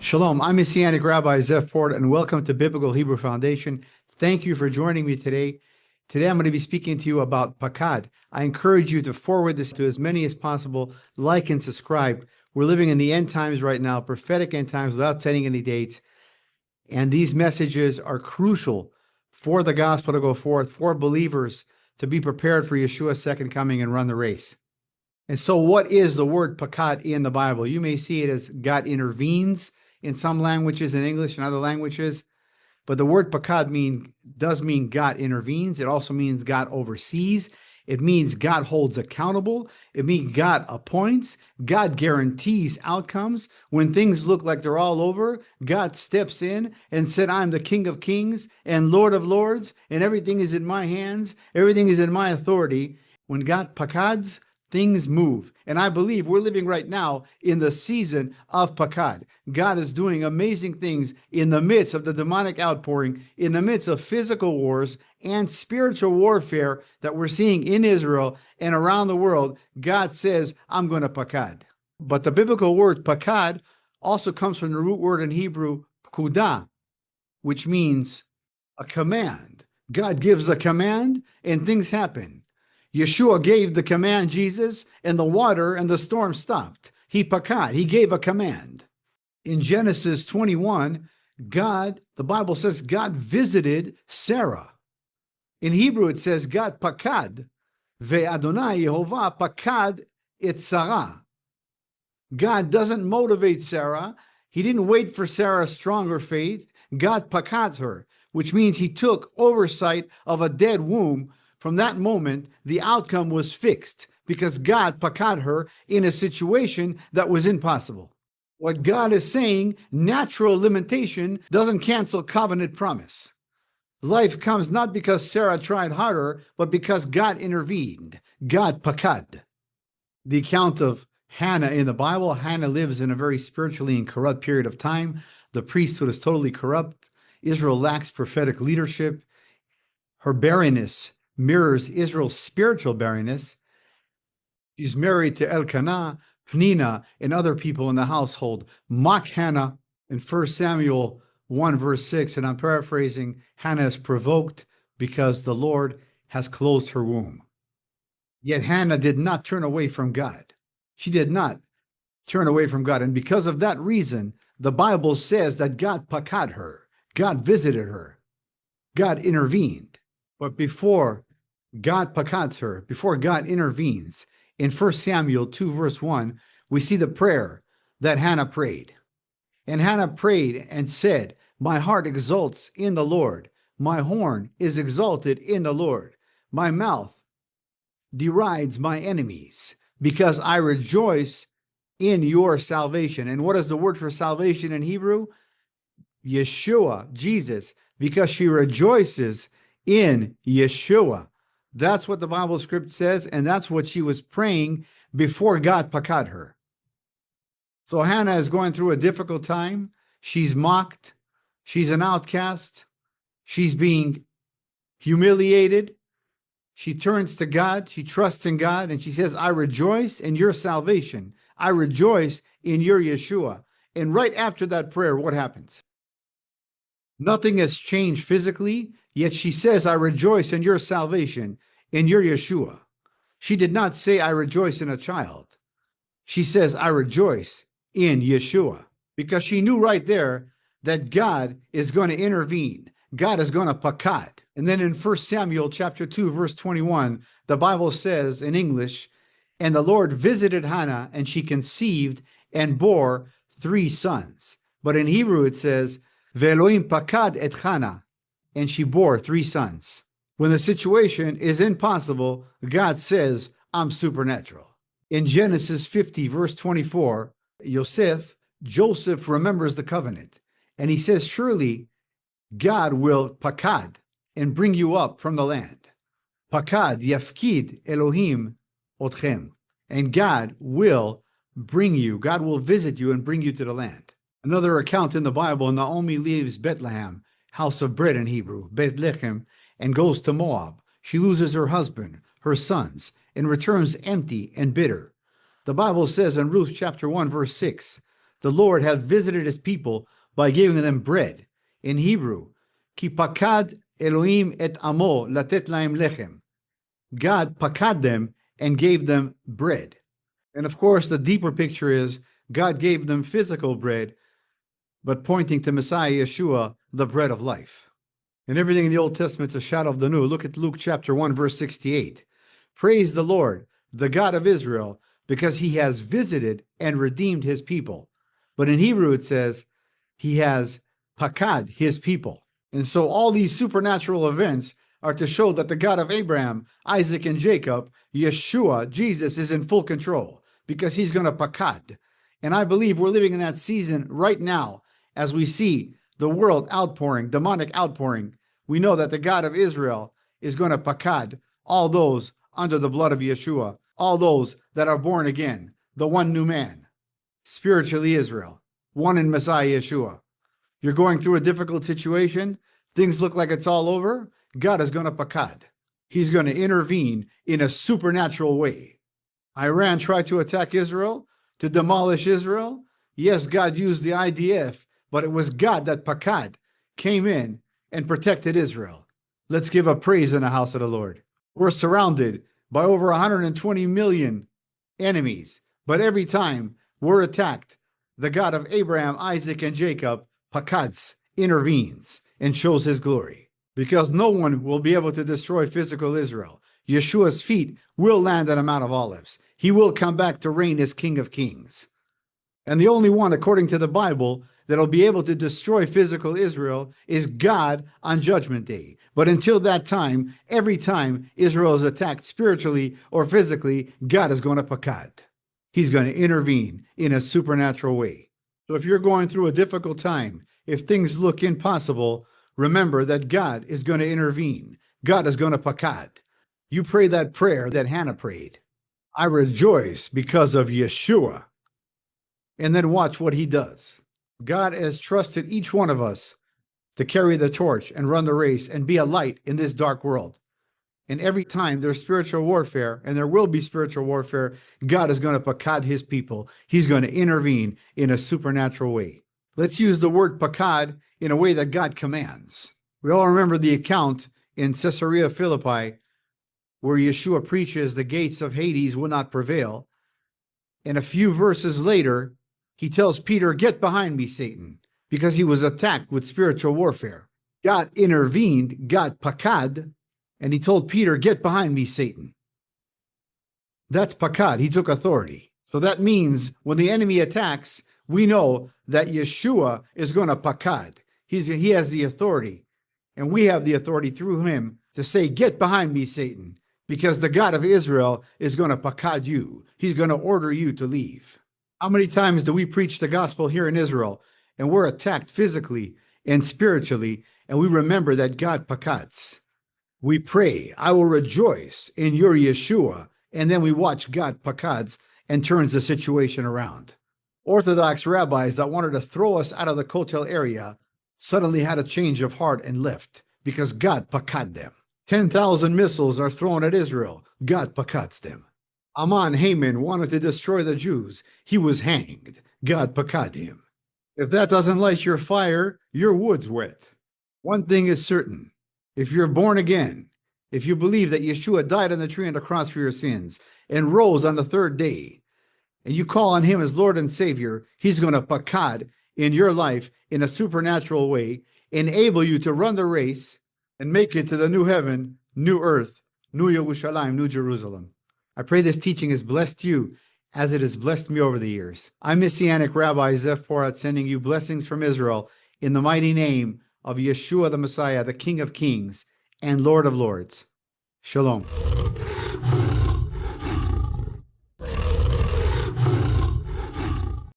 Shalom, I'm Messianic Rabbi Zev Porat, and welcome to Biblical Hebrew Foundation. Thank you for joining me today. Today I'm going to be speaking to you about Pakad. I encourage you to forward this to as many as possible, like and subscribe. We're living in the end times right now, prophetic end times without setting any dates. And these messages are crucial for the gospel to go forth, for believers to be prepared for Yeshua's second coming and run the race. And so what is the word Pakad in the Bible? You may see it as God intervenes in some languages, in English and other languages. But the word Pakad does mean God intervenes. It also means God oversees. It means God holds accountable. It means God appoints. God guarantees outcomes. When things look like they're all over, God steps in and said, I'm the King of Kings and Lord of Lords, and everything is in my hands. Everything is in my authority. When God Pakads, things move. And I believe we're living right now in the season of Pakad. God is doing amazing things in the midst of the demonic outpouring, in the midst of physical wars and spiritual warfare that we're seeing in Israel and around the world. God says, I'm going to Pakad. But the biblical word Pakad also comes from the root word in Hebrew, Pkudah, which means a command. God gives a command and things happen. Yeshua gave the command, Jesus, and the water and the storm stopped. He Pakad, he gave a command. In Genesis 21, the Bible says God visited Sarah. In Hebrew, it says God Pakad, ve'Adonai Yehovah Pakad et Sarah. God doesn't motivate Sarah. He didn't wait for Sarah's stronger faith. God Pakad her, which means he took oversight of a dead womb. From that moment, the outcome was fixed because God Pakad her in a situation that was impossible. What God is saying, natural limitation doesn't cancel covenant promise. Life comes not because Sarah tried harder, but because God intervened. God Pakad. The account of Hannah in the Bible, Hannah lives in a very spiritually and corrupt period of time. The priesthood is totally corrupt. Israel lacks prophetic leadership. Her barrenness mirrors Israel's spiritual barrenness. She's married to Elkanah, Pnina, and other people in the household. Mock Hannah in 1 Samuel 1 verse 6, and I'm paraphrasing, Hannah is provoked because the Lord has closed her womb. Yet Hannah did not turn away from God. She did not turn away from God. And because of that reason, the Bible says that God pakad her. God visited her. God intervened. But before God pakads her, before God intervenes, in 1 Samuel 2 verse 1, we see the prayer that Hannah prayed. And Hannah prayed and said, my heart exults in the Lord. My horn is exalted in the Lord. My mouth derides my enemies, because I rejoice in your salvation. And what is the word for salvation in Hebrew? Yeshua, Jesus, because she rejoices in Yeshua. That's what the Bible script says, and that's what she was praying before God pakad her. So Hannah is going through a difficult time. She's mocked. She's an outcast. She's being humiliated. She turns to God. She trusts in God, and she says, I rejoice in your salvation. I rejoice in your Yeshua. And right after that prayer, what happens? Nothing has changed physically, yet she says, I rejoice in your salvation, in your Yeshua. She did not say, I rejoice in a child. She says, I rejoice in Yeshua, because she knew right there that God is going to intervene. God is going to pakad. And then in 1 Samuel chapter 2, verse 21, the Bible says in English, and the Lord visited Hannah, and she conceived and bore 3 sons. But in Hebrew it says, Ve'Elohim pakad et Hannah, and she bore 3 sons. When the situation is impossible, God says, I'm supernatural. In Genesis 50, verse 24, Joseph remembers the covenant, and he says, surely God will pakad and bring you up from the land. Pakad yafkid Elohim otchem. And God will bring you, God will visit you and bring you to the land. Another account in the Bible, Naomi leaves Bethlehem, house of bread in Hebrew, Bethlehem, and goes to Moab. She loses her husband, her sons, and returns empty and bitter. The Bible says in Ruth chapter 1, verse 6, the Lord hath visited his people by giving them bread. In Hebrew, ki pakad Elohim et amo latet laim lechem. God pakad them and gave them bread. And of course, the deeper picture is God gave them physical bread, but pointing to Messiah Yeshua, the bread of life. And everything in the Old Testament is a shadow of the new. Look at Luke chapter 1, verse 68. Praise the Lord, the God of Israel, because he has visited and redeemed his people. But in Hebrew it says, he has pakad his people. And so all these supernatural events are to show that the God of Abraham, Isaac, and Jacob, Yeshua, Jesus, is in full control because he's going to pakad. And I believe we're living in that season right now as we see the world outpouring, demonic outpouring. We know that the God of Israel is going to pakad all those under the blood of Yeshua, all those that are born again, the one new man, spiritually Israel, one in Messiah Yeshua. You're going through a difficult situation, things look like it's all over, God is going to pakad. He's going to intervene in a supernatural way. Iran tried to attack Israel, to demolish Israel. Yes, God used the IDF, but it was God that pakad came in and protected Israel. Let's give a praise in the house of the Lord. We're surrounded by over 120 million enemies, but every time we're attacked, the God of Abraham, Isaac, and Jacob, pakads, intervenes and shows his glory. Because no one will be able to destroy physical Israel. Yeshua's feet will land on the Mount of Olives. He will come back to reign as King of Kings. And the only one, according to the Bible, that'll be able to destroy physical Israel is God on Judgment Day. But until that time, every time Israel is attacked spiritually or physically, God is going to pakad. He's going to intervene in a supernatural way. So if you're going through a difficult time, if things look impossible, remember that God is going to intervene. God is going to pakad. You pray that prayer that Hannah prayed. I rejoice because of Yeshua. And then watch what he does. God has trusted each one of us to carry the torch and run the race and be a light in this dark world. And every time there's spiritual warfare, and there will be spiritual warfare, God is going to pakad his people. He's going to intervene in a supernatural way. Let's use the word pakad in a way that God commands. We all remember the account in Caesarea Philippi where Yeshua preaches the gates of Hades will not prevail. And a few verses later, he tells Peter, get behind me, Satan, because he was attacked with spiritual warfare. God intervened, God pakad, and he told Peter, get behind me, Satan. That's pakad. He took authority. So that means when the enemy attacks, we know that Yeshua is going to pakad. He has the authority, and we have the authority through him to say, get behind me, Satan, because the God of Israel is going to pakad you. He's going to order you to leave. How many times do we preach the gospel here in Israel and we're attacked physically and spiritually, and we remember that God pakads? We pray, I will rejoice in your Yeshua, and then we watch God pakads and turns the situation around. Orthodox rabbis that wanted to throw us out of the Kotel area suddenly had a change of heart and left because God pakad them. 10,000 missiles are thrown at Israel. God pakads them. Haman wanted to destroy the Jews. He was hanged. God pakad him. If that doesn't light your fire, your wood's wet. One thing is certain. If you're born again, if you believe that Yeshua died on the tree and the cross for your sins and rose on the third day, and you call on him as Lord and Savior, he's going to pakad in your life in a supernatural way, enable you to run the race and make it to the new heaven, new earth, new Yerushalayim, new Jerusalem. I pray this teaching has blessed you as it has blessed me over the years. I'm Messianic Rabbi Zev Porat, sending you blessings from Israel in the mighty name of Yeshua the Messiah, the King of Kings and Lord of Lords. Shalom.